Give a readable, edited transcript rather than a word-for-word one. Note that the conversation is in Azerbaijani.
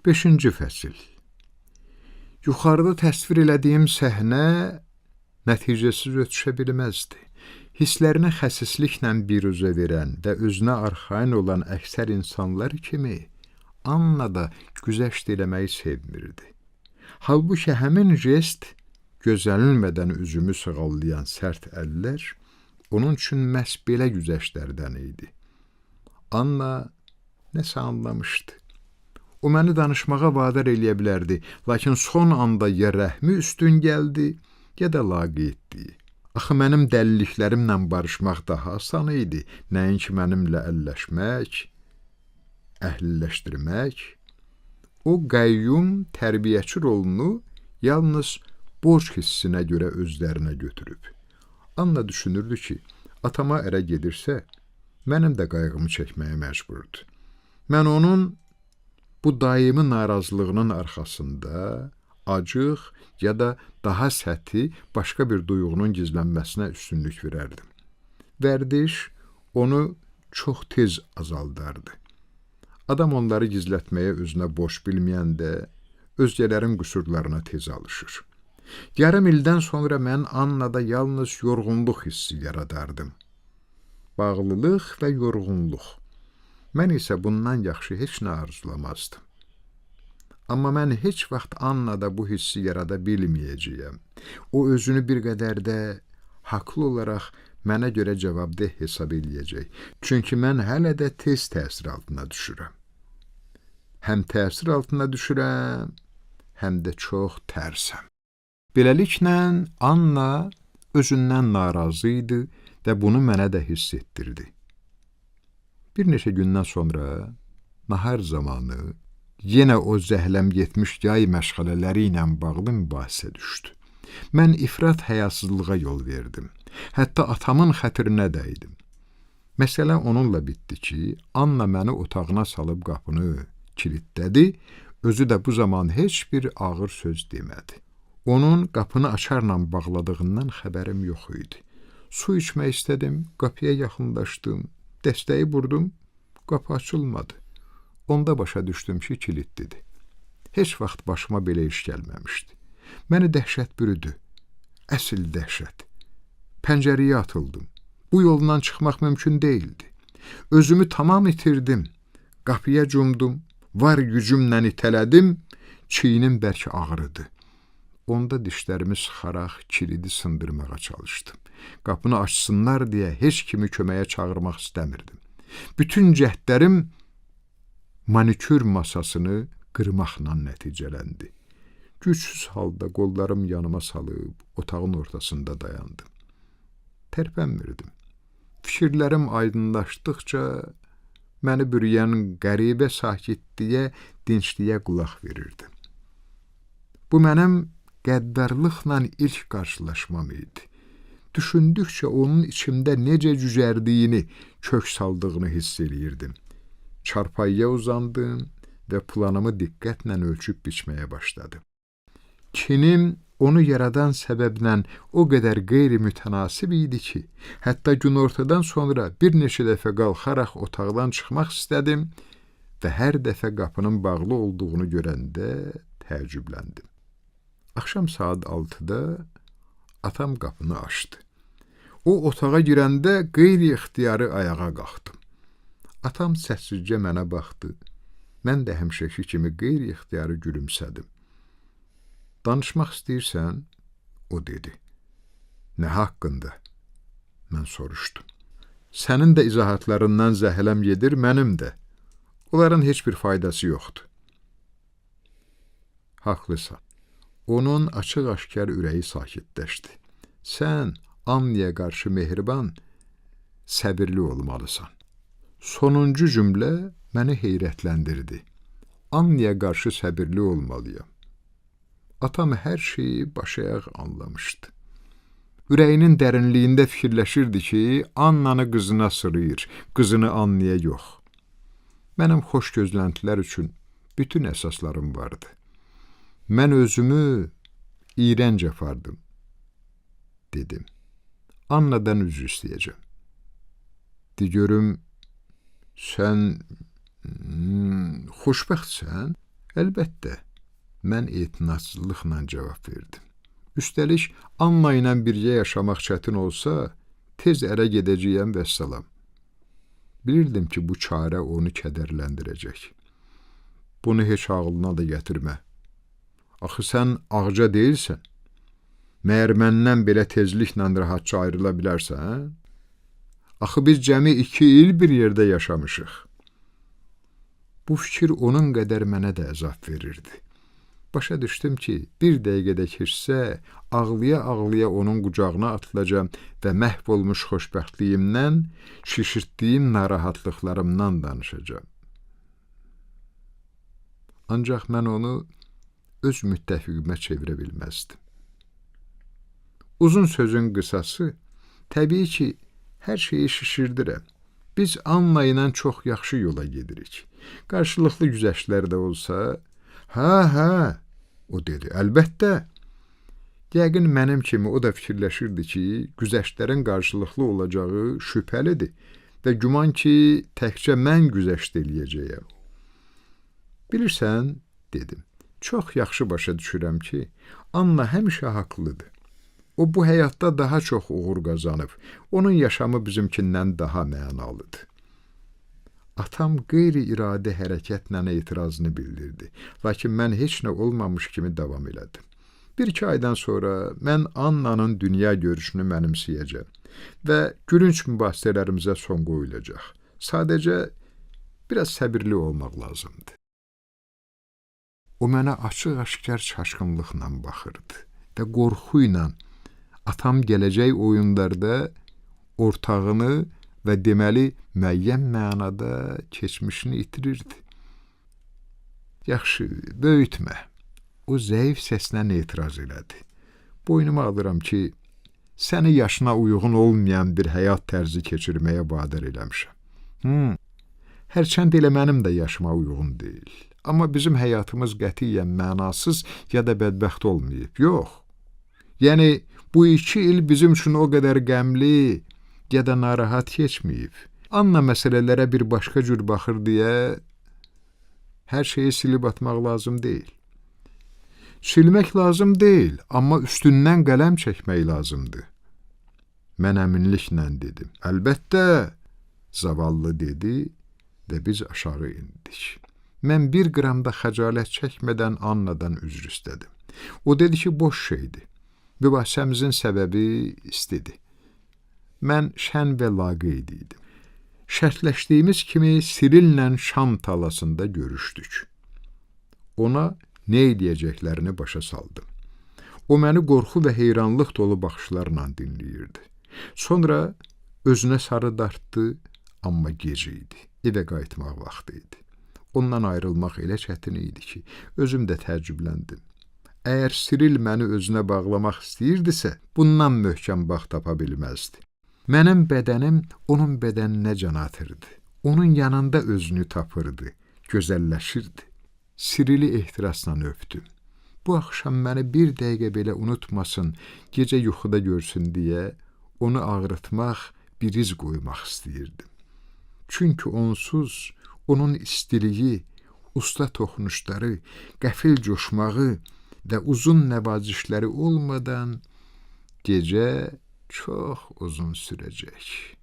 5-ci fəsil. Yuxarıda təsvir elədiyim səhnə nəticəsiz ötüşə bilməzdi. Hisslərini xəsisliklə biruzə verən və özünə arxain olan əksər insanlar kimi Anna da güzəşt eləməyi sevmirdi. Halbuki həmin jest, gözlənilmədən üzümü sığallayan sərt əllər onun üçün məhz belə güzəştlərdən idi. Anna nəsə anlamışdı. O məni danışmağa vadar eləyə bilərdi, lakin son anda ya rəhmi üstün gəldi, ya da laqeydliyi. Axı mənim dəliliklərimlə barışmaq daha asan idi, nəinki mənimlə əlləşmək, əhliləşdirmək. O qəyyum tərbiyəçi rolunu yalnız borc hissinə görə özlərinə götürüb. Anna düşünürdü ki, atama ərə gedirsə, mənim də qayğımı çəkməyə məcburdur. Mən onun bu daimi narazılığının arxasında acıq ya da daha səthi başqa bir duyğunun gizlənməsinə üstünlük verərdim. Vərdiş onu çox tez azaldardı. Adam onları gizlətməyə özünə boş bilməyəndə özgələrin qüsurlarına tez alışır. Yarım ildən sonra mən Annada yalnız yorğunluq hissi yaradardım. Bağlılıq və yorğunluq. Mən isə bundan yaxşı heç nə arzulamazdım. Amma mən heç vaxt Annada bu hissi yarada bilməyəcəyəm. O özünü bir qədər də haqlı olaraq mənə görə cavabdeh hesab eləyəcək. Çünki mən hələ də tez təsir altına düşürəm. Həm təsir altına düşürəm, həm də çox tərsəm. Beləliklə, Anna özündən narazı idi və bunu mənə də hiss etdirdi. Bir neçə gündən sonra, nahar zamanı, yenə o zəhləm getmiş yay məşğələləri ilə bağlı mübahisə düşdü. Mən ifrat həyasızlığa yol verdim. Hətta atamın xətrinə dəydim. Məsələ onunla bitdi ki, Anna məni otağına salıb qapını kilitlədi, özü də bu zaman heç bir ağır söz demədi. Onun qapını açarla bağladığından xəbərim yox idi. Su içmək istədim, qapıya yaxınlaşdım, dəstəyi vurdum, qapı açılmadı. Onda başa düşdüm ki, kilitlidir. Heç vaxt başıma belə iş gəlməmişdi. Məni dəhşət bürüdü, əsl dəhşət. Pəncərəyə atıldım. Bu yoldan çıxmaq mümkün deyildi. Özümü tamam itirdim. Qapıya cumdum, var gücümlə itələdim, çiynim bərk ağrıdı. Onda dişlərimi sıxaraq kilidi sındırmağa çalışdım. Qapını açsınlar deyə heç kimi köməyə çağırmaq istəmirdim. Bütün cəhdlərim manikür masasını qırmaqla nəticələndi. Gücsüz halda qollarım yanıma salıb otağın ortasında dayandım. Tərpənmirdim. Fikirlərim aydınlaşdıqca məni bürüyən qəribə sakitliyə, dincliyə qulaq verirdim. Bu mənim qəddarlıqla ilk qarşılaşmam idi. Düşündükcə onun içimdə necə cücərdiyini, kök saldığını hiss eləyirdim. Çarpayıya uzandım və planımı diqqətlə ölçüb biçməyə başladım. Kinim onu yaradan səbəblə o qədər qeyri-mütənasib idi ki, hətta günortadan sonra bir neçə dəfə qalxaraq otaqdan çıxmaq istədim və hər dəfə qapının bağlı olduğunu görəndə təəccübləndim. Axşam saat 6-da atam qapını açdı. O otağa girəndə qeyri-ixtiyarı ayağa qalxdım. Atam səssizcə mənə baxdı. Mən də həmişəki kimi qeyri-ixtiyarı gülümsədim. Danışmaq istəyirsən? O dedi. Nə haqqında? Mən soruşdum. Sənin də izahatlarından zəhləm gedir, mənim də. Onların heç bir faydası yoxdur. Haqlısan. Onun açıq-aşkar ürəyi sakitləşdi. Sən Annaya qarşı mehriban, səbirli olmalısan. Sonuncu cümlə məni heyrətləndirdi. Annaya qarşı səbirli olmalıyam. Atam hər şeyi başayaq anlamışdı. Ürəyinin dərinliyində fikirləşirdi ki, Annanı qızına sırıyır, qızını Annaya yox. Mənim xoş gözləntilər üçün bütün əsaslarım vardı. Mən özümü iyrənc apardım, dedim. Annadan üzr istəyəcəm. De görüm, sən xoşbəxtsən? Əlbəttə, mən etinasızlıqla cavab verdim. Üstəlik, Anna ilə birgə yaşamaq çətin olsa, tez ərə gedəcəyəm vəssalam. Bilirdim ki, bu çarə onu kədərləndirəcək. Bunu heç ağlına da gətirmə. Axı sən ağca deyilsən. Məyər məndən belə tezliklə rahatca ayrıla bilərsən? Axı biz cəmi 2 il bir yerdə yaşamışıq. Bu fikir onun qədər mənə də əzab verirdi. Başa düşdüm ki, bir dəqiqədə keçsə, ağlaya-ağlaya onun qucağına atılacam və məhv olmuş xoşbəxtliyimdən, şişirtdiyim narahatlıqlarımdan danışacam. Ancaq mən onu öz müttəfiqimə çevirə bilməzdim. Uzun sözün qısası, təbii ki, hər şeyi şişirdirəm. Biz Anna ilə çox yaxşı yola gedirik. Qarşılıqlı güzəştlər də olsa, hə, o dedi, əlbəttə. Yəqin mənim kimi o da fikirləşirdi ki, güzəştlərin qarşılıqlı olacağı şübhəlidir və güman ki, təkcə mən güzəşt eləyəcəyəm. Bilirsən, dedim, çox yaxşı başa düşürəm ki, Anna həmişə haqlıdır. O, bu həyatda daha çox uğur qazanıb, onun yaşamı bizimkindən daha mənalıdır. Atam qeyri-iradi hərəkətlə etirazını bildirdi, lakin mən heç nə olmamış kimi davam elədim. 1-2 aydan sonra mən Annanın dünya görüşünü mənimsəyəcəm və gülünc mübahisələrimizə son qoyulacaq. Sadəcə biraz səbirli olmaq lazımdır. O mənə açıq-aşkar çaşqınlıqla baxırdı və qorxu ilə atam gələcək oyunlarda ortağını və deməli müəyyən mənada keçmişini itirirdi. Yaxşı, böyütmə. O zəif səslə etiraz elədi. Boynuma alıram ki, səni yaşına uyğun olmayan bir həyat tərzi keçirməyə vadar eləmişəm. Hərçənd elə mənim də yaşıma uyğun deyil. Amma bizim həyatımız qətiyyən mənasız ya da bədbəxt olmayıb. Yox. Yəni, bu 2 il bizim üçün o qədər qəmli ya da narahat keçməyib. Anna məsələlərə bir başqa cür baxır deyə hər şeyi silib atmaq lazım deyil. Silmək lazım deyil, amma üstündən qələm çəkmək lazımdır. Mən əminliklə dedim. Əlbəttə, zavallı dedi və biz aşağı indik. Mən 1 qram da xəcalət çəkmədən Annadan üzr istədim. O dedi ki, boş şeydir. Mübahisəmizin səbəbi istidir. Mən şən və laqeyd idim. Şərtləşdiyimiz kimi Sirillə Şam talasında görüşdük. Ona nə edəcəklərini başa saldım. O məni qorxu və heyranlıq dolu baxışlarla dinləyirdi. Sonra özünə sarı dartdı, amma gec idi. Evə qayıtmaq vaxtı idi. Ondan ayrılmaq elə çətin idi ki, özüm də təəccübləndim. Əgər Siril məni özünə bağlamaq istəyirdisə, bundan möhkəm bağ tapa bilməzdi. Mənim bədənim onun bədəninə can atırdı. Onun yanında özünü tapırdı, gözəlləşirdi. Sirili ehtirasla öpdüm. Bu axşam məni 1 dəqiqə belə unutmasın, gecə yuxuda görsün deyə onu ağrıtmaq, bir iz qoymaq istəyirdim. Çünki onsuz onun istiliyi, usta toxunuşları, qəfil coşmağı və uzun nəvazişləri olmadan gecə çox uzun sürəcək.